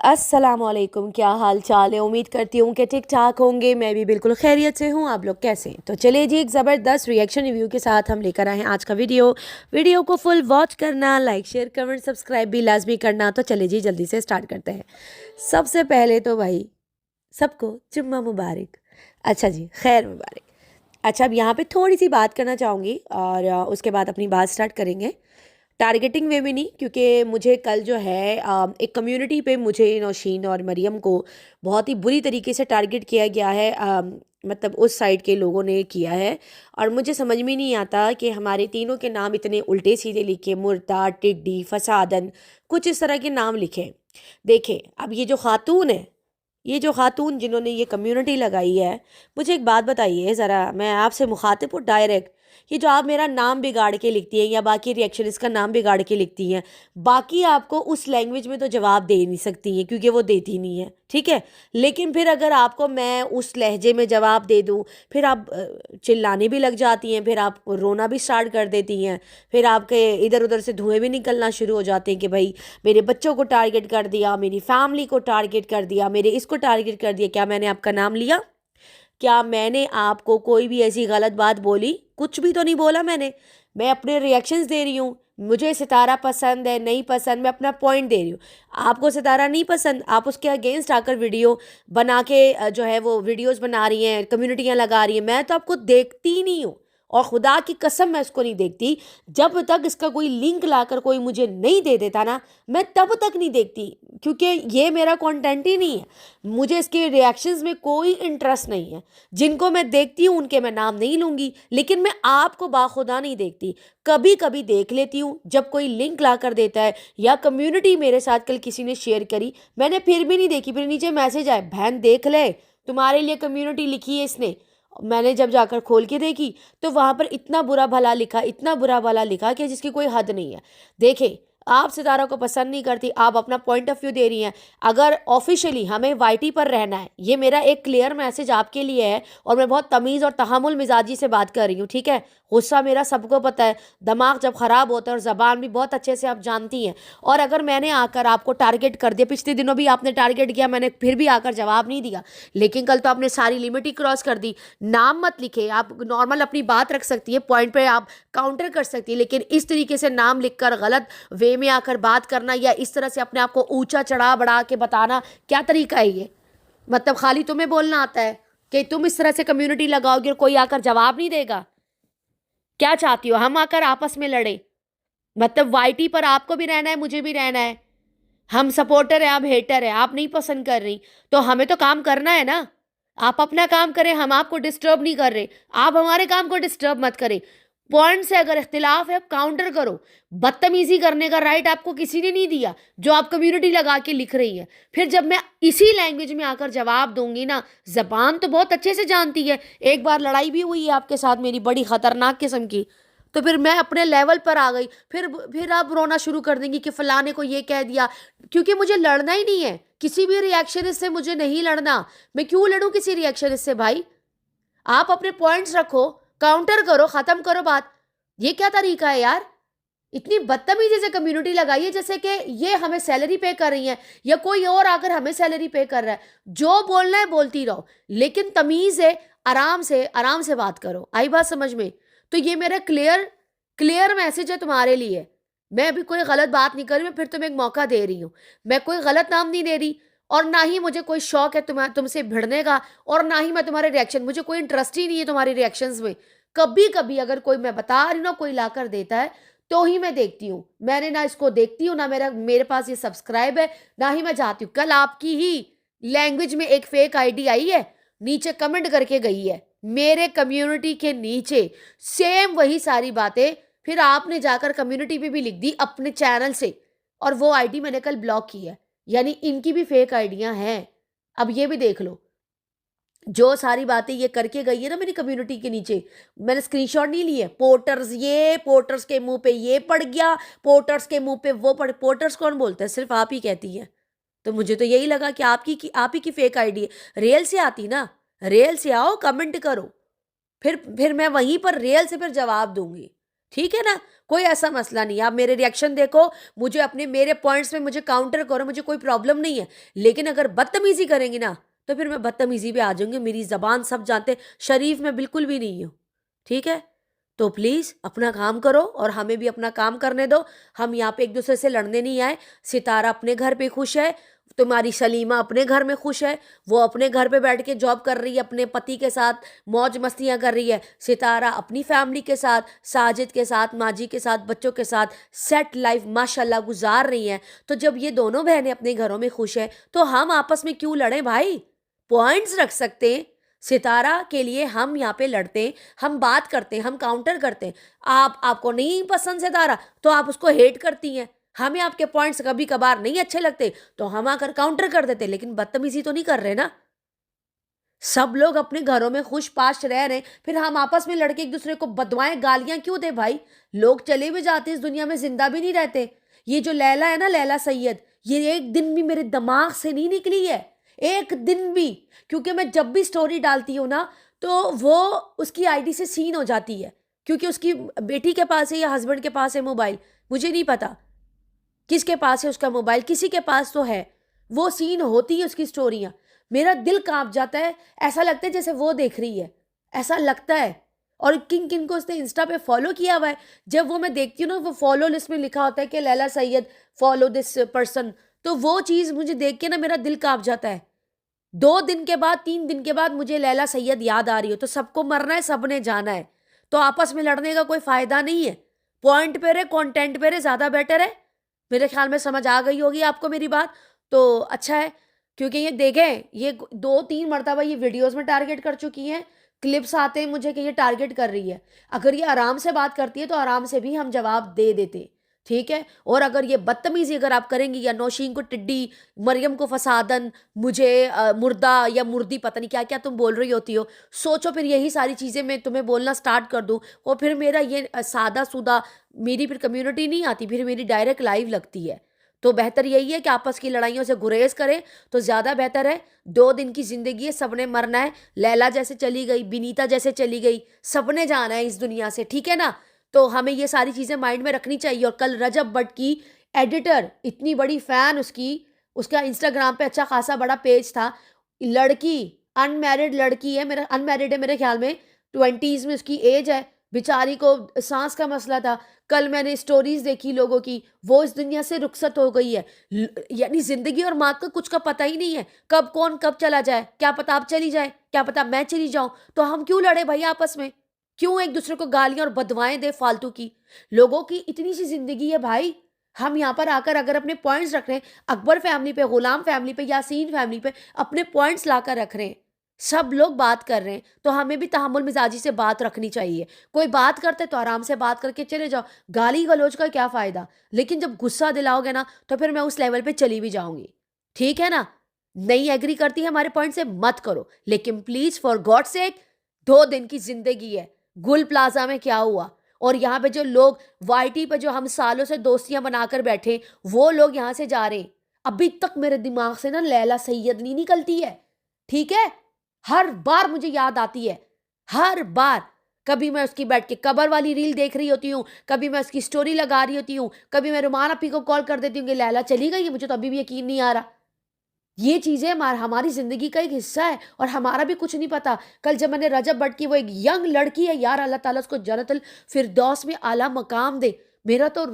अस्सलामुअलैकुम, क्या हाल चाल है। उम्मीद करती हूँ कि ठीक ठाक होंगे। मैं भी बिल्कुल खैरियत से हूँ। आप लोग कैसे हैं? तो चलिए जी, एक ज़बरदस्त रिएक्शन रिव्यू के साथ हम लेकर आए हैं आज का वीडियो को फुल वॉच करना, लाइक शेयर कमेंट सब्सक्राइब भी लाजमी करना। तो चलिए जी, जल्दी से स्टार्ट करते हैं। सबसे पहले तो भाई सबको जुम्मा मुबारक। अच्छा जी, खैर मुबारक। अच्छा, अब यहाँ पे थोड़ी सी बात करना चाहूँगी और उसके बाद अपनी बात स्टार्ट करेंगे। टारगेटिंग वे में नहीं, क्योंकि मुझे कल जो है एक कम्युनिटी पे मुझे नौशीन और मरियम को बहुत ही बुरी तरीके से टारगेट किया गया है। मतलब उस साइड के लोगों ने किया है और मुझे समझ में नहीं आता कि हमारे तीनों के नाम इतने उल्टे सीधे लिखे, मुर्दा, टिड्डी, फसादन, कुछ इस तरह के नाम लिखे। देखें, अब ये जो खातून है, ये जो खातून जिन्होंने ये कम्युनिटी लगाई है, मुझे एक बात बताइए ज़रा, मैं आपसे मुखातिब हूँ डायरेक्ट। ये जो आप मेरा नाम बिगाड़ के लिखती हैं या बाकी रिएक्शन इसका नाम बिगाड़ के लिखती हैं, बाकी आपको उस लैंग्वेज में तो जवाब दे नहीं सकती हैं क्योंकि वो देती नहीं है, ठीक है। लेकिन फिर अगर आपको मैं उस लहजे में जवाब दे दूँ, फिर आप चिल्लाने भी लग जाती हैं, फिर आप रोना भी स्टार्ट कर देती हैं, फिर आपके इधर उधर से धुएँ भी निकलना शुरू हो जाते हैं कि भाई मेरे बच्चों को टारगेट कर दिया, मेरी फैमिली को टारगेट कर दिया, मेरे इसको टारगेट कर दिया। क्या मैंने आपका नाम लिया? क्या मैंने आपको कोई भी ऐसी गलत बात बोली? कुछ भी तो नहीं बोला मैंने। मैं अपने रिएक्शंस दे रही हूँ। मुझे सितारा पसंद है नहीं पसंद, मैं अपना पॉइंट दे रही हूँ। आपको सितारा नहीं पसंद, आप उसके अगेंस्ट आकर वीडियो बना के जो है वो वीडियोस बना रही हैं, कम्युनिटियाँ लगा रही हैं। मैं तो आपको देखती ही नहीं हूँ और खुदा की कसम मैं इसको नहीं देखती। जब तक इसका कोई लिंक लाकर कोई मुझे नहीं दे देता ना, मैं तब तक नहीं देखती, क्योंकि ये मेरा कंटेंट ही नहीं है। मुझे इसके रिएक्शंस में कोई इंटरेस्ट नहीं है। जिनको मैं देखती हूँ उनके मैं नाम नहीं लूँगी, लेकिन मैं आपको बाखुदा नहीं देखती। कभी कभी देख लेती हूँ जब कोई लिंक ला कर देता है, या कम्युनिटी मेरे साथ कल किसी ने शेयर करी, मैंने फिर भी नहीं देखी। फिर नीचे मैसेज आए, बहन देख ले, तुम्हारे लिए कम्युनिटी लिखी है इसने। मैंने जब जाकर खोल के देखी तो वहाँ पर इतना बुरा भला लिखा, इतना बुरा भला लिखा कि जिसकी कोई हद नहीं है। देखें, आप सितारा को पसंद नहीं करती, आप अपना पॉइंट ऑफ व्यू दे रही हैं। अगर ऑफिशियली हमें वाईटी पर रहना है, ये मेरा एक क्लियर मैसेज आपके लिए है और मैं बहुत तमीज़ और तहमुल मिजाजी से बात कर रही हूँ, ठीक है। गुस्सा मेरा सबको पता है, दिमाग जब ख़राब होता है और ज़बान भी बहुत अच्छे से आप जानती हैं। और अगर मैंने आकर आपको टारगेट कर दिया, पिछले दिनों भी आपने टारगेट किया, मैंने फिर भी आकर जवाब नहीं दिया, लेकिन कल तो आपने सारी लिमिट ही क्रॉस कर दी। नाम मत लिखे, आप नॉर्मल अपनी बात रख सकती है, पॉइंट पे आप काउंटर कर सकती है, लेकिन इस तरीके से नाम लिखकर गलत वे में आकर बात करना या इस तरह से अपने आप को ऊंचा चढ़ा बढ़ा के बताना, क्या तरीका है ये? मतलब खाली तुम्हें बोलना आता है कि तुम इस तरह से कम्युनिटी लगाओगे और कोई आकर जवाब नहीं देगा? क्या चाहती हो, हम आकर आपस में लड़े? मतलब वाईटी पर आपको भी रहना है, मुझे भी रहना है। हम सपोर्टर है, आप हेटर है, आप नहीं पसंद कर रही तो हमें तो काम करना है ना। आप अपना काम करें, हम आपको डिस्टर्ब नहीं कर रहे, आप हमारे काम को डिस्टर्ब मत करें। पॉइंट से अगर इख्तिलाफ है, काउंटर करो। बदतमीजी करने का राइट आपको किसी ने नहीं दिया, जो आप कम्युनिटी लगा के लिख रही है। फिर जब मैं इसी लैंग्वेज में आकर जवाब दूंगी ना, जबान तो बहुत अच्छे से जानती है, एक बार लड़ाई भी हुई है आपके साथ मेरी, बड़ी खतरनाक किस्म की। तो फिर मैं अपने लेवल पर आ गई, फिर आप रोना शुरू कर देंगी कि फलाने को ये कह दिया। क्योंकि मुझे लड़ना ही नहीं है किसी भी रिएक्शन से, मुझे नहीं लड़ना। मैं क्यों लड़ूं किसी रिएक्शन से भाई? आप अपने पॉइंट्स रखो, काउंटर करो, खत्म करो बात। ये क्या तरीका है यार? इतनी बदतमीजी से कम्युनिटी लगाई है जैसे कि ये हमें सैलरी पे कर रही है या कोई और आकर हमें सैलरी पे कर रहा है। जो बोलना है बोलती रहो, लेकिन तमीज है, आराम से बात करो। आई बात समझ में? तो ये मेरा क्लियर क्लियर मैसेज है तुम्हारे लिए। मैं अभी कोई गलत बात नहीं कर रही, मैं फिर तुम्हें एक मौका दे रही हूँ। मैं कोई गलत नाम नहीं दे रही और ना ही मुझे कोई शौक है तुमसे भिड़ने का, और ना ही मैं तुम्हारे रिएक्शन, मुझे कोई इंटरेस्ट ही नहीं है तुम्हारे रिएक्शंस में। कभी कभी अगर कोई, मैं बता रही हूँ ना, कोई लाकर देता है तो ही मैं देखती हूँ। मैंने ना इसको देखती हूँ, ना मेरे पास ये सब्सक्राइब है, ना ही मैं जाती हूँ। कल आपकी ही लैंग्वेज में एक फेक आईडी आई है, नीचे कमेंट करके गई है मेरे कम्युनिटी के नीचे, सेम वही सारी बातें फिर आपने जाकर कम्युनिटी पे भी लिख दी अपने चैनल से, और वो आईडी मैंने कल ब्लॉक की है। यानी इनकी भी फेक आईडियां हैं। अब ये भी देख लो, जो सारी बातें ये करके गई है ना मेरी कम्युनिटी के नीचे, मैंने स्क्रीनशॉट नहीं लिए। पोर्टर्स, ये पोर्टर्स के मुंह पे ये पड़ गया, पोर्टर्स के मुंह पे वो पड़। पोर्टर्स कौन बोलता है? सिर्फ आप ही कहती है। तो मुझे तो यही लगा कि आप ही की फेक आईडी है। रियल से आती ना, रियल से आओ, कमेंट करो, फिर मैं वहीं पर रियल से फिर जवाब दूंगी, ठीक है ना। कोई ऐसा मसला नहीं है। आप मेरे रिएक्शन देखो, मुझे अपने मेरे पॉइंट्स में मुझे काउंटर करो, मुझे कोई प्रॉब्लम नहीं है। लेकिन अगर बदतमीजी करेंगी ना तो फिर मैं बदतमीजी पे आ जाऊंगी। मेरी जबान सब जानते, शरीफ मैं बिल्कुल भी नहीं हूँ, ठीक है। तो प्लीज़ अपना काम करो और हमें भी अपना काम करने दो। हम यहाँ पे एक दूसरे से लड़ने नहीं आए। सितारा अपने घर पे खुश है, तुम्हारी सलीमा अपने घर में खुश है, वो अपने घर पे बैठ के जॉब कर रही है, अपने पति के साथ मौज मस्तियाँ कर रही है। सितारा अपनी फैमिली के साथ, साजिद के साथ, माजी के साथ, बच्चों के साथ सेट लाइफ माशाल्लाह गुजार रही हैं। तो जब ये दोनों बहनें अपने घरों में खुश हैं तो हम आपस में क्यों लड़ें भाई? पॉइंट्स रख सकते हैं। सितारा के लिए हम यहाँ पे लड़ते हैं, हम बात करते हैं, हम काउंटर करते हैं। आपको नहीं पसंद सितारा तो आप उसको हेट करती हैं। हमें आपके पॉइंट्स कभी कभार नहीं अच्छे लगते तो हम आकर काउंटर कर देते, लेकिन बदतमीजी तो नहीं कर रहे ना। सब लोग अपने घरों में खुश पाश रह रहे हैं, फिर हम आपस में लड़के एक दूसरे को बदवाएं गालियां क्यों दे भाई? लोग चले भी जाते इस दुनिया में, जिंदा भी नहीं रहते। ये जो लैला है ना, लैला सैयद, ये एक दिन भी मेरे दिमाग से नहीं निकली है, एक दिन भी। क्योंकि मैं जब भी स्टोरी डालती हूँ ना तो वो उसकी आईडी से सीन हो जाती है, क्योंकि उसकी बेटी के पास है या हस्बैंड के पास है मोबाइल, मुझे नहीं पता किसके पास है उसका मोबाइल, किसी के पास तो है। वो सीन होती है उसकी स्टोरियां, मेरा दिल कांप जाता है। ऐसा लगता है जैसे वो देख रही है, ऐसा लगता है। और किन किन को उसने इंस्टा पे फॉलो किया हुआ है, जब वो मैं देखती हूँ ना, वो फॉलो लिस्ट में लिखा होता है कि Laila Syed follow this person, तो वो चीज़ मुझे देख के ना मेरा दिल कांप जाता है। 2 दिन के बाद, 3 दिन के बाद मुझे लैला सैयद याद आ रही हो। तो सबको मरना है, सबने जाना है, तो आपस में लड़ने का कोई फायदा नहीं है। पॉइंट पे रहे, कंटेंट पे रहे, ज़्यादा बेटर है। मेरे ख्याल में समझ आ गई होगी आपको मेरी बात, तो अच्छा है। क्योंकि ये देखें, ये 2-3 मरतबा ये वीडियोस में टारगेट कर चुकी हैं, क्लिप्स आते हैं मुझे कि ये टारगेट कर रही है। अगर ये आराम से बात करती है तो आराम से भी हम जवाब दे देते, ठीक है। और अगर ये बदतमीजी अगर आप करेंगी, या नौशीन को टिड्डी, मरियम को फसादन, मुझे मुर्दा या मुर्दी, पता नहीं क्या क्या तुम बोल रही होती हो, सोचो फिर यही सारी चीज़ें मैं तुम्हें बोलना स्टार्ट कर दूँ और फिर मेरा ये सादा सूदा, मेरी फिर कम्युनिटी नहीं आती, फिर मेरी डायरेक्ट लाइव लगती है। तो बेहतर यही है कि आपस की लड़ाइयों से गुरेज करें तो ज़्यादा बेहतर है। 2 दिन की ज़िंदगी है, सबने मरना है। लैला जैसे चली गई, बिनीता जैसे चली गई, सबने जाना है इस दुनिया से, ठीक है ना। तो हमें ये सारी चीज़ें माइंड में रखनी चाहिए। और कल रजब भट्ट की एडिटर, इतनी बड़ी फ़ैन उसकी, उसका इंस्टाग्राम पे अच्छा खासा बड़ा पेज था। लड़की, अनमैरिड लड़की है, मेरा अनमैरिड है मेरे ख्याल में, 20s में उसकी एज है। बेचारी को सांस का मसला था। कल मैंने स्टोरीज देखी लोगों की, वो इस दुनिया से रुखसत हो गई है। यानी जिंदगी और मौत का कुछ का पता ही नहीं है, कब कौन कब चला जाए। क्या पता आप चली जाए, क्या पता मैं चली जाऊं। तो हम क्यों लड़े भाई आपस में? क्यों एक दूसरे को गालियां और बदवाएं दे फालतू की? लोगों की इतनी सी जिंदगी है भाई। हम यहाँ पर आकर अगर अपने पॉइंट्स रख रहे हैं, अकबर फैमिली पे, गुलाम फैमिली पे, यासीन फैमिली पे अपने पॉइंट्स लाकर रख रहे हैं, सब लोग बात कर रहे हैं, तो हमें भी तहम्मुल मिजाजी से बात रखनी चाहिए। कोई बात करते तो आराम से बात करके चले जाओ, गाली गलौज का क्या फ़ायदा। लेकिन जब गुस्सा दिलाओगे ना तो फिर मैं उस लेवल पे चली भी जाऊंगी, ठीक है ना। नहीं एग्री करती है हमारे पॉइंट से, मत करो, लेकिन प्लीज़ फॉर गॉड सेक, 2 दिन की ज़िंदगी है। गुल प्लाजा में क्या हुआ? और यहाँ पे जो लोग वाईटी पे जो हम सालों से दोस्तियां बनाकर बैठे, वो लोग यहाँ से जा रहे हैं। अभी तक मेरे दिमाग से ना लैला सैयद नहीं निकलती है, ठीक है। हर बार मुझे याद आती है, हर बार। कभी मैं उसकी बैठ के कबर वाली रील देख रही होती हूँ, कभी मैं उसकी स्टोरी लगा रही होती हूँ, कभी मैं रुमान अपी को कॉल कर देती हूँ कि लैला चली गई है, मुझे तो अभी भी यकीन नहीं आ रहा। ये चीज़ें हमारी ज़िंदगी का एक हिस्सा है और हमारा भी कुछ नहीं पता। कल जब मैंने रजब भट्ट की, वो एक यंग लड़की है यार, अल्लाह ताला उसको जन्नतुल फिरदौस में आला मकाम दे। मेरी तो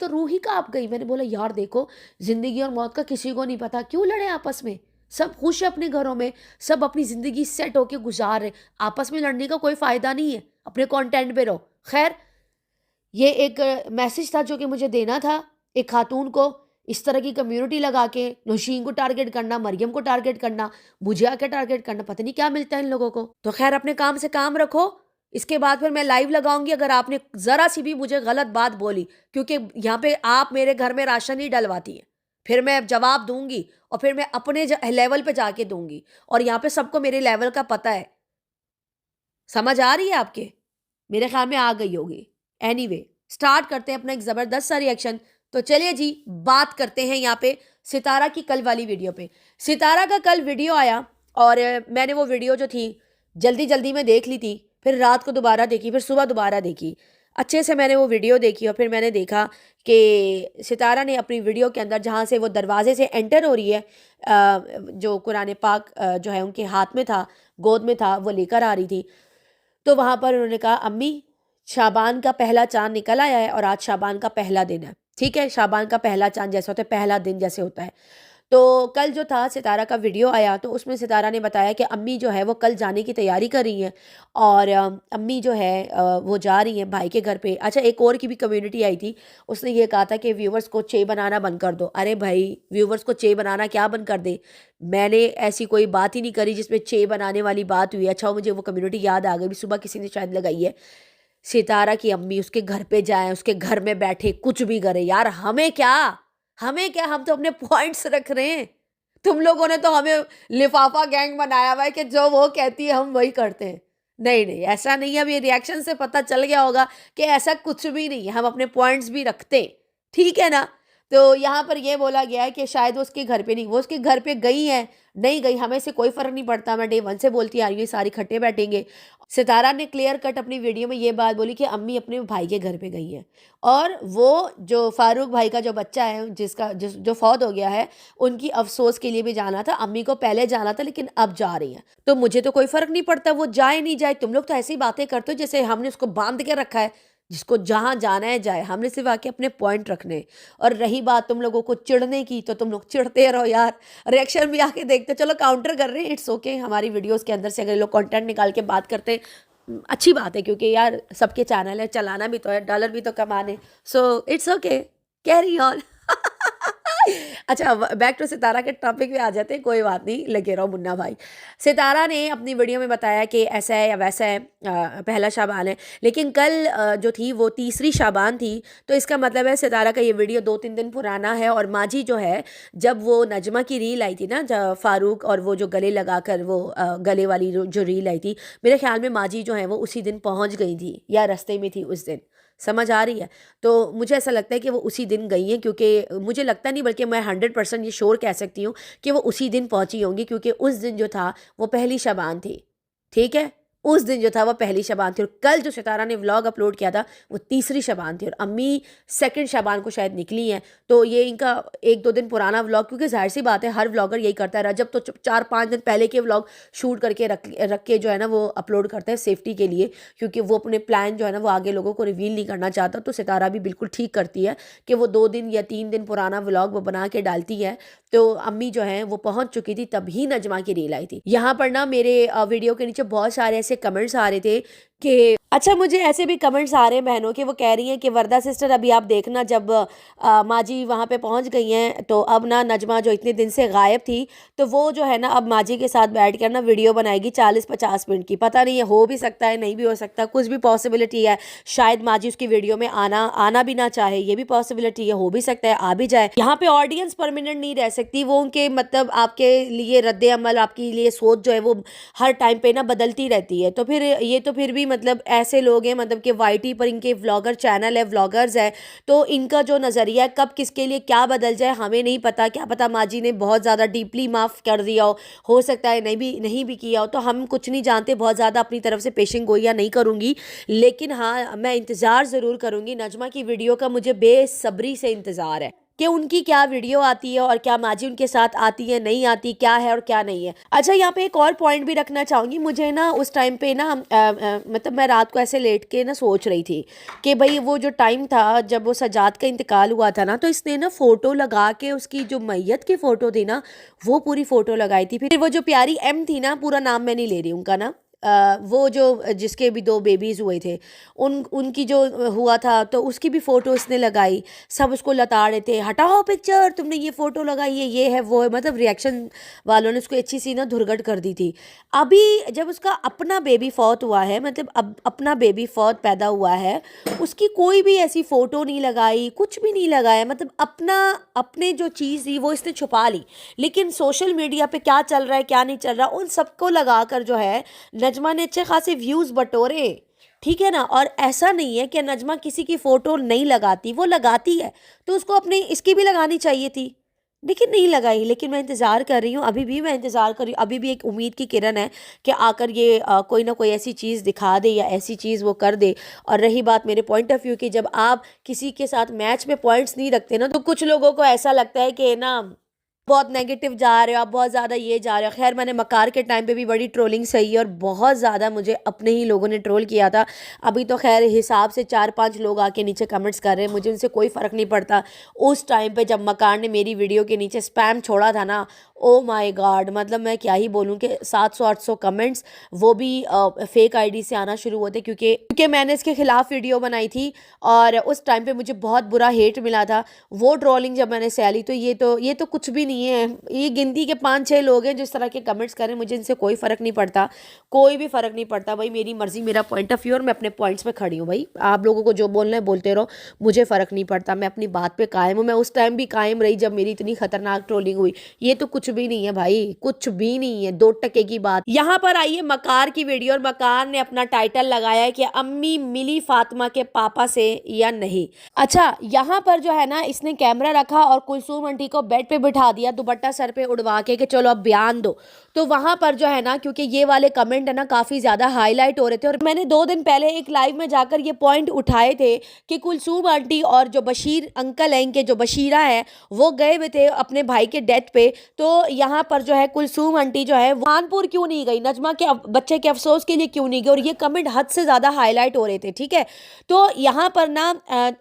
रूह ही कांप गई। मैंने बोला यार देखो, ज़िंदगी और मौत का किसी को नहीं पता, क्यों लड़े आपस में? सब खुश है अपने घरों में, सब अपनी ज़िंदगी सेट होके गुजार रहे। आपस में लड़ने का कोई फ़ायदा नहीं है, अपने कंटेंट पे रहो। खैर, ये एक मैसेज था जो कि मुझे देना था एक खातून को। इस तरह की कम्युनिटी लगा के नौशीन को टारगेट करना, मरियम को टारगेट करना, मुझे आके टारगेट करना, पता नहीं क्या मिलता है इन लोगों को। तो खैर, अपने काम से काम रखो। इसके बाद फिर मैं लाइव लगाऊंगी अगर आपने ज़रा सी भी मुझे गलत बात बोली, क्योंकि यहाँ पे आप मेरे घर में राशन ही डलवाती हैं। फिर मैं जवाब दूंगी और फिर मैं अपने लेवल पे जाके दूंगी। और यहाँ पे सबको मेरे लेवल का पता है। समझ आ रही है आपके? मेरे ख्याल में आ गई होगी। एनीवे, स्टार्ट करते हैं अपना एक ज़बरदस्त सा रिएक्शन। तो चलिए जी, बात करते हैं यहाँ पे सितारा की कल वाली वीडियो पे। सितारा का कल वीडियो आया और मैंने वो वीडियो जो थी जल्दी जल्दी में देख ली थी, फिर रात को दोबारा देखी, फिर सुबह दोबारा देखी। अच्छे से मैंने वो वीडियो देखी और फिर मैंने देखा कि सितारा ने अपनी वीडियो के अंदर जहाँ से वो दरवाजे से एंटर हो रही है, जो कुरान पाक जो है उनके हाथ में था, गोद में था, वो लेकर आ रही थी। तो वहाँ पर उन्होंने कहा, अम्मी शाबान का पहला चाँद निकल आया है और आज शाबान का पहला दिन है। ठीक है, शाबान का पहला चाँद जैसे होता है, पहला दिन जैसे होता है। तो कल जो था सितारा का वीडियो आया, तो उसमें सितारा ने बताया कि अम्मी जो है वो कल जाने की तैयारी कर रही हैं और अम्मी जो है वो जा रही हैं भाई के घर पे। अच्छा, एक और की भी कम्युनिटी आई थी, उसने ये कहा था कि व्यूवर्स को चे बनाना बंद कर दो। अरे भाई, व्यूवर्स को चे बनाना क्या बंद कर दे? मैंने ऐसी कोई बात ही नहीं करी जिसमें चे बनाने वाली बात हुई। अच्छा, मुझे वो कम्युनिटी याद आ गई, भी सुबह किसी ने शायद लगाई है। सितारा की अम्मी उसके घर पे जाए, उसके घर में बैठे, कुछ भी करे यार, हमें क्या, हमें क्या, हम तो अपने पॉइंट्स रख रहे हैं। तुम लोगों ने तो हमें लिफाफा गैंग बनाया हुआ है कि जो वो कहती है हम वही करते हैं। नहीं नहीं, ऐसा नहीं है। अब ये रिएक्शन से पता चल गया होगा कि ऐसा कुछ भी नहीं है, हम अपने पॉइंट्स भी रखते हैं, ठीक है ना। तो यहाँ पर ये बोला गया है कि शायद वो उसके घर पे नहीं, वो उसके घर पे गई है, नहीं गई, हमें से कोई फर्क नहीं पड़ता। मैं डे 1 से बोलती आ रही हूँ, ये सारी इकट्ठे बैठेंगे। सितारा ने क्लियर कट अपनी वीडियो में ये बात बोली कि अम्मी अपने भाई के घर पे गई है और वो जो फारूक भाई का जो बच्चा है, जो फौत हो गया है, उनकी अफसोस के लिए भी जाना था। अम्मी को पहले जाना था लेकिन अब जा रही हैं। तो मुझे तो कोई फर्क नहीं पड़ता वो जाए नहीं जाए। तुम लोग तो ऐसी बातें करते हो जैसे हमने उसको बांध के रखा है, जिसको जहाँ जाना है जाए। हमने सिर्फ आके अपने पॉइंट रखने। और रही बात तुम लोगों को चिढ़ने की, तो तुम लोग चिढ़ते रहो यार, रिएक्शन भी आके देखते चलो, काउंटर कर रहे हैं, इट्स ओके। हमारी वीडियोस के अंदर से अगर लोग कंटेंट निकाल के बात करते हैं, अच्छी बात है, क्योंकि यार सबके चैनल है, चलाना भी तो है, डॉलर भी तो कमाने। So it's okay, carry on. अच्छा, बैक टू सितारा के टॉपिक पे आ जाते हैं, कोई बात नहीं, लगे रहो मुन्ना भाई। सितारा ने अपनी वीडियो में बताया कि ऐसा है या वैसा है, पहला शाबान है, लेकिन कल जो थी वो तीसरी शाबान थी। तो इसका मतलब है सितारा का ये वीडियो 2-3 दिन पुराना है। और माजी जो है, जब वो नजमा की रील आई थी ना, जब फारूक और वो जो गले लगा कर वो गले वाली जो रील आई थी, मेरे ख्याल में माजी जो है वो उसी दिन पहुंच गई थी या रास्ते में थी उस दिन, समझ आ रही है। तो मुझे ऐसा लगता है कि वो उसी दिन गई हैं, क्योंकि मुझे लगता नहीं, बल्कि मैं 100% ये श्योर कह सकती हूँ कि वो उसी दिन पहुंची होंगी, क्योंकि उस दिन जो था वो पहली शबान थी। ठीक है, उस दिन जो था वो पहली शबान थी। और कल जो सितारा ने व्लॉग अपलोड किया था वो तीसरी शबान थी, और अम्मी सेकंड शबान को शायद निकली हैं। तो ये इनका 1-2 दिन पुराना व्लॉग, क्योंकि जाहिर सी बात है हर व्लॉगर यही करता है। रजब तो 4-5 दिन पहले के व्लॉग शूट करके रख के जो है ना वो अपलोड करता है सेफ्टी के लिए, क्योंकि वो अपने प्लान जो है ना वो आगे लोगों को रिवील नहीं करना चाहता। तो सितारा भी बिल्कुल ठीक करती है कि वो 2 दिन या 3 दिन पुराना व्लॉग वो बना के डालती है। तो अम्मी जो है वो पहुंच चुकी थी, तभी नजमा की रील आई थी। यहाँ पर ना मेरे वीडियो के नीचे बहुत सारे ऐसे कमेंट्स आ रहे थे कि अच्छा, मुझे ऐसे भी कमेंट्स आ रहे हैं बहनों के, वो कह रही हैं कि वर्दा सिस्टर अभी आप देखना, जब माजी वहाँ पे पहुँच गई हैं तो अब ना नजमा जो इतने दिन से गायब थी, तो वो जो है ना अब माजी के साथ बैठ कर ना वीडियो बनाएगी 40-50 मिनट की। पता नहीं है, हो भी सकता है, नहीं भी हो सकता, कुछ भी पॉसिबिलिटी है। शायद माजी उसकी वीडियो में आना भी ना चाहे, ये भी पॉसिबिलिटी है, हो भी सकता है आ भी जाए। यहाँ पे ऑडियंस परमानेंट नहीं रह सकती, वो उनके मतलब आपके लिए रद्द अमल, आपके लिए सोच जो है वो हर टाइम पे ना बदलती रहती है। तो फिर ये तो फिर भी मतलब ऐसे लोग हैं, मतलब कि वाईटी पर इनके व्लॉगर चैनल है, व्लॉगर्स है, तो इनका जो नज़रिया है कब किसके लिए क्या बदल जाए हमें नहीं पता। क्या पता माजी ने बहुत ज़्यादा डीपली माफ़ कर दिया हो सकता है नहीं भी किया हो, तो हम कुछ नहीं जानते। बहुत ज़्यादा अपनी तरफ से पेशिंग गोइयाँ नहीं करूँगी, लेकिन हाँ मैं इंतज़ार ज़रूर करूँगी नजमा की वीडियो का। मुझे बेसब्री से इंतज़ार है कि उनकी क्या वीडियो आती है और क्या माजी उनके साथ आती है, नहीं आती, क्या है और क्या नहीं है। अच्छा, यहाँ पे एक और पॉइंट भी रखना चाहूँगी। मुझे ना उस टाइम पे ना मतलब मैं रात को ऐसे लेट के ना सोच रही थी कि भाई वो जो टाइम था जब वो सजाद का इंतकाल हुआ था ना, तो इसने ना फ़ोटो लगा के उसकी जो मैयत की फ़ोटो थी ना वो पूरी फ़ोटो लगाई थी। फिर वो जो प्यारी एम थी ना, पूरा नाम मैं नहीं ले रही उनका ना, वो जो जिसके भी 2 बेबीज़ हुए थे, उनकी जो हुआ था, तो उसकी भी फ़ोटो इसने लगाई। सब उसको लता रहे थे, हटाओ पिक्चर, तुमने ये फ़ोटो लगाई है, ये है वो है। मतलब रिएक्शन वालों ने उसको अच्छी सी ना धुरगट कर दी थी। अभी जब उसका अपना बेबी फौत हुआ है, मतलब अब अपना बेबी फौत पैदा हुआ है, उसकी कोई भी ऐसी फ़ोटो नहीं लगाई, कुछ भी नहीं लगाया। मतलब अपने जो चीज़ थी वो इसने छुपा ली। लेकिन सोशल मीडिया पे क्या चल रहा है क्या नहीं चल रहा, उन सबको लगा कर जो है नजमा ने अच्छे खासे व्यूज़ बटोरे, ठीक है ना। और ऐसा नहीं है कि नजमा किसी की फ़ोटो नहीं लगाती, वो लगाती है, तो उसको अपनी इसकी भी लगानी चाहिए थी। देखिए नहीं लगाई, लेकिन मैं इंतज़ार कर रही हूँ, अभी भी मैं इंतज़ार कर रही हूँ, अभी भी एक उम्मीद की किरण है कि आकर ये कोई ना कोई ऐसी चीज़ दिखा दे या ऐसी चीज़ वो कर दे। और रही बात मेरे पॉइंट ऑफ व्यू की, जब आप किसी के साथ मैच में पॉइंट्स नहीं रखते ना, तो कुछ लोगों को ऐसा लगता है कि ना बहुत नेगेटिव जा रहे हो आप, बहुत ज़्यादा ये जा रहे हो। खैर मैंने मकार के टाइम पे भी बड़ी ट्रोलिंग सही है और बहुत ज़्यादा मुझे अपने ही लोगों ने ट्रोल किया था। अभी तो खैर हिसाब से 4-5 लोग आके नीचे कमेंट्स कर रहे हैं, मुझे उनसे कोई फ़र्क नहीं पड़ता। उस टाइम पे जब मकार ने मेरी वीडियो के नीचे स्पैम छोड़ा था ना, ओ माय गॉड, मतलब मैं क्या ही बोलूँ कि 700-800 कमेंट्स, वो भी फेक आईडी से आना शुरू हुए थे, क्योंकि मैंने इसके खिलाफ वीडियो बनाई थी और उस टाइम पे मुझे बहुत बुरा हेट मिला था। वो ट्रोलिंग जब मैंने सह ली, तो ये तो कुछ भी नहीं है। ये गिनती के 5-6 लोग हैं जिस तरह के कमेंट्स करें, मुझे इनसे कोई फ़र्क नहीं पड़ता, कोई भी फ़र्क नहीं पड़ता भाई। मेरी मर्ज़ी, मेरा पॉइंट ऑफ व्यू, और मैं अपने पॉइंट्स पे खड़ी हूँ भाई। आप लोगों को जो बोलना है बोलते रहो, मुझे फ़र्क नहीं पड़ता, मैं अपनी बात पे कायम हूँ। मैं उस टाइम भी कायम रही जब मेरी इतनी खतरनाक ट्रोलिंग हुई। ये तो कुछ भी नहीं है भाई, कुछ भी नहीं है, 2 टके की बात। यहाँ पर आइए मकार की वीडियो, और मकार ने अपना टाइटल लगाया है कि अम्मी मिली फातिमा के पापा से या नहीं। अच्छा, यहाँ पर जो है ना, इसने कैमरा रखा और कुलसूम आंटी को बेड पे बिठा दिया, दुपट्टा सर पे उड़वा के कि चलो अब बयान दो। तो वहां पर जो है ना, क्योंकि ये वाले कमेंट है ना काफी ज्यादा हाईलाइट हो रहे थे, और मैंने 2 दिन पहले एक लाइव में जाकर ये पॉइंट उठाए थे कि कुलसूम आंटी और जो बशीर अंकल हैं, इनके जो बशीरा है, वो गए हुए थे अपने भाई के डेथ पे। तो यहाँ पर जो है कुलसूम आंटी जो है कानपुर क्यों नहीं गई, नजमा के बच्चे के अफसोस के लिए क्यों नहीं गई, और ये कमेंट हद से ज्यादा हाईलाइट हो रहे थे, ठीक है। तो यहाँ पर ना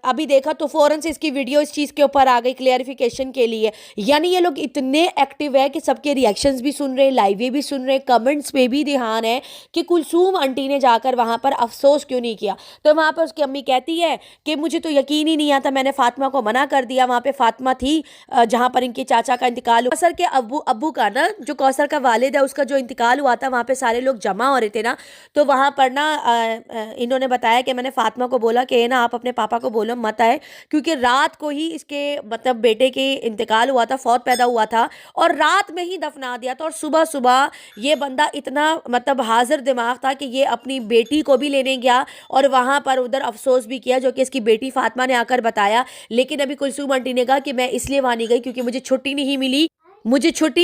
अभी देखा तो फौरन से इसकी वीडियो इस चीज के ऊपर आ गई क्लियरिफिकेशन के लिए। यानी ये लोग इतने एक्टिव है कि सबके रिएक्शंस भी सुन रहे, लाइव भी सुन रहे, कमेंट्स पे भी ध्यान है कि कुलसूम आंटी ने जाकर वहां पर अफसोस क्यों नहीं किया। तो वहां पर उसकी अम्मी कहती है कि मुझे तो यकीन ही नहीं आता, मैंने फातिमा को मना कर दिया। वहां पे फातिमा थी जहां पर इनके चाचा का इंतकाल हुआ, कौसर के अब्बू का ना, जो कौसर का वालिद है, उसका जो इंतकाल हुआ था, वहां पे सारे लोग जमा हो रहे थे ना। तो वहां पर ना इन्होंने बताया कि मैंने फातिमा को बोला कि ना आप अपने पापा को बोलो मत आए, क्योंकि रात को ही इसके मतलब बेटे के इंतकाल हुआ था, फौत पैदा हुआ था, और रात में ही दफना दिया था। और सुबह सुबह ये बंदा इतना मतलब हाजिर दिमाग था कि ये अपनी बेटी को भी लेने गया और वहां पर उधर अफसोस भी किया, जो कि इसकी बेटी फातिमा ने आकर बताया। लेकिन अभी कुलसूम आंटी ने कहा कि मैं इसलिए वहां नहीं गई क्योंकि मुझे छुट्टी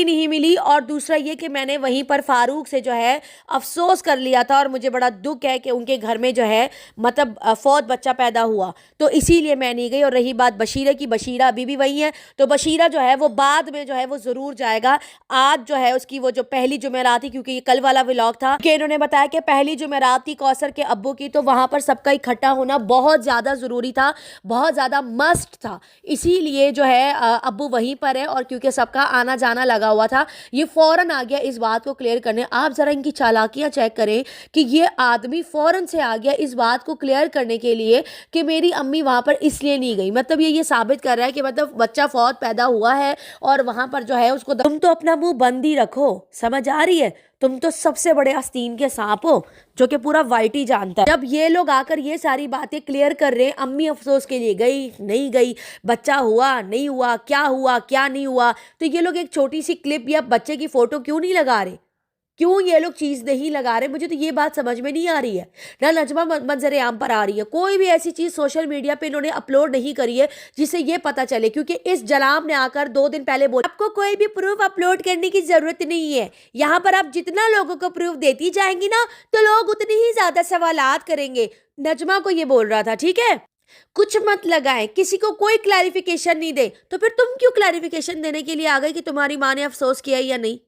नहीं मिली, और दूसरा ये कि मैंने वहीं पर फारूक से जो है अफसोस कर लिया था, और मुझे बड़ा दुख है कि उनके घर में जो है मतलब फौत बच्चा पैदा हुआ, तो इसीलिए मैं नहीं गई। और रही बात बशीरा की, बशीरा अभी भी वही है, तो बशीरा जो है वो बाद में जो है वो ज़रूर जाएगा। आज जो है उसकी वो जो पहली जुमेरात थी, क्योंकि ये कल वाला व्लॉग था कि इन्होंने बताया कि पहली जुमेरात थी कौसर के अब्बू की, तो वहां पर सबका इकट्ठा होना बहुत ज़्यादा ज़रूरी था, बहुत ज़्यादा मस्ट था। इसीलिए जो है अब्बू वहीं पर है, और क्योंकि सबका आना जाना लगा हुआ था, ये फौरन आ गया इस बात को क्लियर करने। आप जरा इनकी चालाकियां चेक करें कि ये आदमी फौरन से आ गया इस बात को क्लियर करने के लिए कि मेरी अम्मी वहां पर इसलिए नहीं गई। मतलब ये साबित कर रहा है कि मतलब बच्चा फौत पैदा हुआ है और वहां पर जो है उसको, तुम तो अपना मुंह बंद ही रखो, समझ आ रही है, तुम तो सबसे बड़े आस्तीन के सांप हो, जो कि पूरा वाइट ही जानता है। जब ये लोग आकर ये सारी बातें क्लियर कर रहे हैं, अम्मी अफसोस के लिए गई नहीं गई, बच्चा हुआ नहीं हुआ, क्या नहीं हुआ, तो ये लोग एक छोटी सी क्लिप या बच्चे की फोटो क्यों नहीं लगा रहे, क्यों ये लोग चीज नहीं लगा रहे। मुझे तो ये बात समझ में नहीं आ रही है ना। नजमा मंजर आम पर आ रही है, कोई भी ऐसी चीज सोशल मीडिया पे इन्होंने अपलोड नहीं करी है जिससे ये पता चले, क्योंकि इस जलाम ने आकर 2 दिन पहले बोला आपको कोई भी प्रूफ अपलोड करने की जरूरत नहीं है, यहाँ पर आप जितना लोगों को प्रूफ देती जाएंगी ना, तो लोग उतनी ही ज्यादा सवालात करेंगे। नजमा को ये बोल रहा था, ठीक है, कुछ मत लगाए, किसी को कोई क्लैरिफिकेशन नहीं दे। तो फिर तुम क्यों क्लैरिफिकेशन देने के लिए आ गए कि तुम्हारी माँ ने अफसोस किया या नहीं?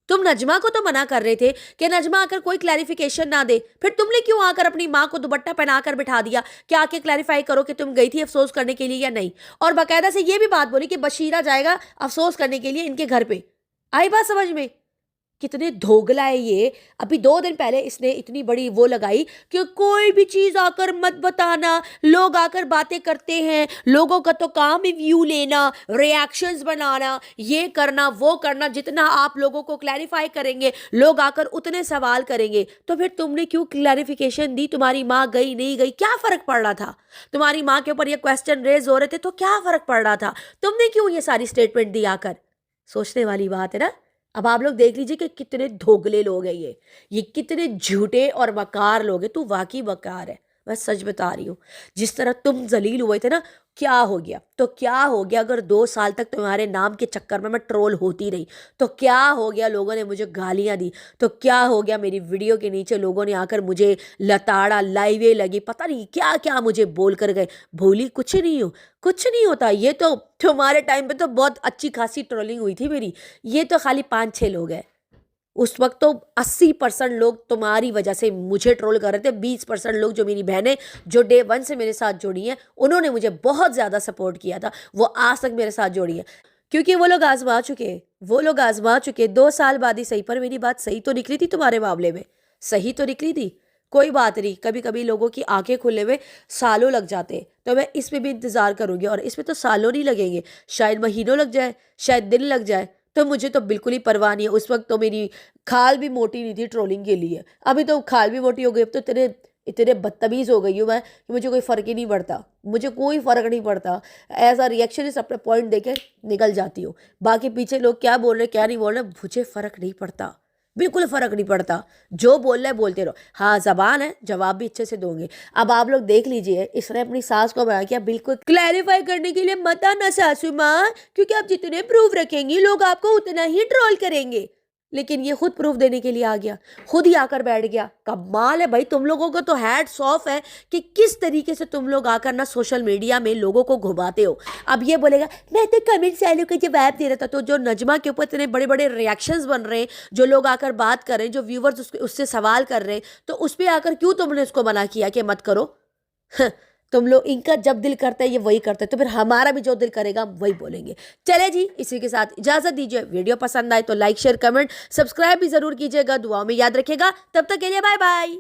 तुम नजमा को तो मना कर रहे थे कि नजमा आकर कोई क्लैरिफिकेशन ना दे, फिर तुमने क्यों आकर अपनी माँ को दुपट्टा पहनाकर बिठा दिया कि आके क्लैरिफाई करो कि तुम गई थी अफसोस करने के लिए या नहीं। और बाकायदा से ये भी बात बोली कि बशीरा जाएगा अफसोस करने के लिए इनके घर पे। आई बात समझ में? कितने धोगला है ये। अभी 2 दिन पहले इसने इतनी बड़ी वो लगाई कि कोई भी चीज आकर मत बताना, लोग आकर बातें करते हैं, लोगों का तो काम है व्यू लेना, रिएक्शंस बनाना, ये करना वो करना, जितना आप लोगों को क्लैरिफाई करेंगे लोग आकर उतने सवाल करेंगे। तो फिर तुमने क्यों क्लैरिफिकेशन दी? तुम्हारी माँ गई नहीं गई क्या फर्क पड़ रहा था? तुम्हारी माँ के ऊपर ये क्वेश्चन रेज हो रहे थे तो क्या फर्क पड़ रहा था? तुमने क्यों ये सारी स्टेटमेंट दी आकर? सोचने वाली बात है ना। अब आप लोग देख लीजिए कि कितने धोगले लोग हैं ये कितने झूठे और वकार लोग हैं। तू वाकई वकार है, मैं सच बता रही हूँ। जिस तरह तुम जलील हुए थे ना, क्या हो गया तो क्या हो गया, अगर 2 साल तक तुम्हारे नाम के चक्कर में मैं ट्रोल होती रही तो क्या हो गया, लोगों ने मुझे गालियां दी तो क्या हो गया, मेरी वीडियो के नीचे लोगों ने आकर मुझे लताड़ा, लाइवें लगी, पता नहीं क्या क्या मुझे बोल कर गए। भोली कुछ नहीं हो, कुछ नहीं होता। ये तो तुम्हारे टाइम पे तो बहुत अच्छी खासी ट्रोलिंग हुई थी मेरी, ये तो खाली 5-6 लोग हैं। उस वक्त तो 80% लोग तुम्हारी वजह से मुझे ट्रोल कर रहे थे। 20% लोग जो मेरी बहनें जो डे 1 से मेरे साथ जुड़ी हैं, उन्होंने मुझे बहुत ज़्यादा सपोर्ट किया था, वो आज तक मेरे साथ जुड़ी है, क्योंकि वो लोग आजमा चुके हैं, वो लोग आजमा चुके। 2 साल बाद ही सही, पर मेरी बात सही तो निकली थी तुम्हारे मामले में, सही तो निकली थी। कोई बात नहीं, कभी कभी लोगों की आंखें खुलने में सालों लग जाते हैं, तो मैं इसमें भी इंतज़ार करूंगी, और इसमें तो सालों नहीं लगेंगे, शायद महीनों लग जाए, शायद दिन लग जाए। तो मुझे तो बिल्कुल ही परवाह नहीं है। उस वक्त तो मेरी खाल भी मोटी नहीं थी ट्रोलिंग के लिए, अभी तो खाल भी मोटी हो गई। अब तो तेरे इतने बदतमीज़ हो गई हूँ मैं कि मुझे कोई फ़र्क ही नहीं पड़ता, मुझे कोई फ़र्क नहीं पड़ता। एज अ रिएक्शनिस्ट अपने पॉइंट देके निकल जाती हूँ, बाकी पीछे लोग क्या बोल रहे क्या नहीं बोल रहे मुझे फ़र्क नहीं पड़ता, बिल्कुल फ़र्क नहीं पड़ता। जो बोल रहा है बोलते रहो, हाँ ज़बान है, जवाब भी अच्छे से दोगे। अब आप लोग देख लीजिए, इसने अपनी सास को बना किया बिल्कुल क्लैरिफाई करने के लिए, मत आना सासू माँ, क्योंकि आप जितने प्रूफ रखेंगी लोग आपको उतना ही ट्रोल करेंगे। लेकिन ये खुद प्रूफ देने के लिए आ गया, खुद ही आकर बैठ गया। कमाल है भाई, तुम लोगों को तो हैट्स ऑफ है कि किस तरीके से तुम लोग आकर ना सोशल मीडिया में लोगों को घुमाते हो। अब ये बोलेगा मैं तो कमेंट्स वालों को जवाब दे रहा था, तो जो नजमा के ऊपर इतने बड़े बड़े रिएक्शंस बन रहे हैं, जो लोग आकर बात कर रहे हैं, जो व्यूवर्स उससे सवाल कर रहे हैं, तो उस पर आकर क्यों तुमने उसको मना किया कि मत करो? तुम लोग, इनका जब दिल करता है ये वही करते हैं, तो फिर हमारा भी जो दिल करेगा हम वही बोलेंगे। चले जी, इसी के साथ इजाजत दीजिए। वीडियो पसंद आए तो लाइक शेयर कमेंट सब्सक्राइब भी जरूर कीजिएगा, दुआओं में याद रखिएगा। तब तक के लिए बाय बाय।